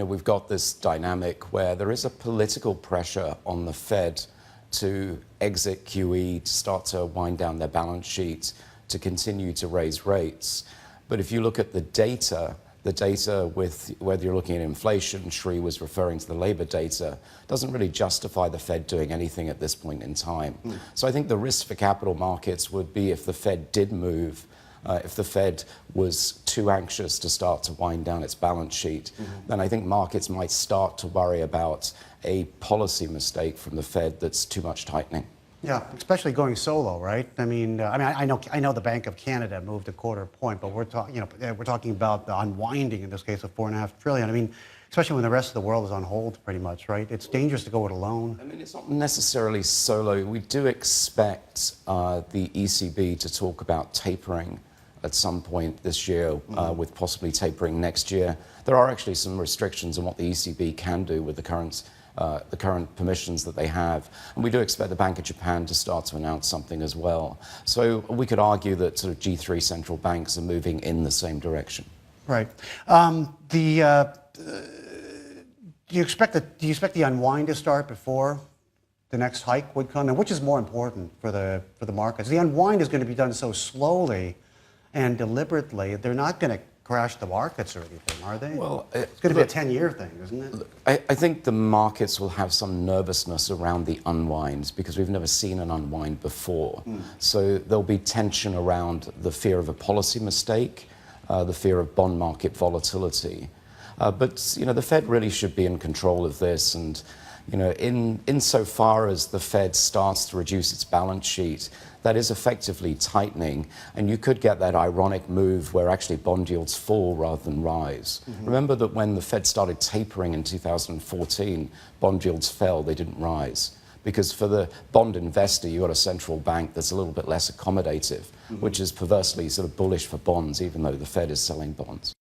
We've got this dynamic where there is a political pressure on the Fed to exit QE, to start to wind down their balance sheet, to continue to raise rates. But if you look at the data with whether you're looking at inflation, Sri was referring to the labor data, doesn't really justify the Fed doing anything at this point in time. So I think the risk for capital markets would be if the Fed did move, if the Fed was too anxious to start to wind down its balance sheet, then I think markets might start to worry about a policy mistake from the Fed that's too much tightening. Yeah, especially going solo, right? I know the Bank of Canada moved a quarter point, but we're talking about the unwinding in this case of $4.5 trillion. I mean, especially when the rest of the world is on hold, pretty much, right? It's dangerous to go it alone. I mean, it's not necessarily solo. We do expect the ECB to talk about tapering at some point this year, with possibly tapering next year. There are actually some restrictions on what the ECB can do with the current permissions that they have. And we do expect the Bank of Japan to start to announce something as well. So we could argue that sort of G3 central banks are moving in the same direction. Right. Do you expect the unwind to start before the next hike would come? And which is more important for the markets? The unwind is going to be done so slowly and deliberately. They're not going to crash the markets or anything, are they? Well, it's going to be a 10-year thing, isn't it? Look, I think the markets will have some nervousness around the unwinds because we've never seen an unwind before. So there'll be tension around the fear of a policy mistake, the fear of bond market volatility. But the Fed really should be in control of this, and insofar as the Fed starts to reduce its balance sheet, that is effectively tightening, and you could get that ironic move where actually bond yields fall rather than rise. Remember that when the Fed started tapering in 2014, bond yields fell, they didn't rise. Because for the bond investor, you've got a central bank that's a little bit less accommodative, which is perversely sort of bullish for bonds, even though the Fed is selling bonds.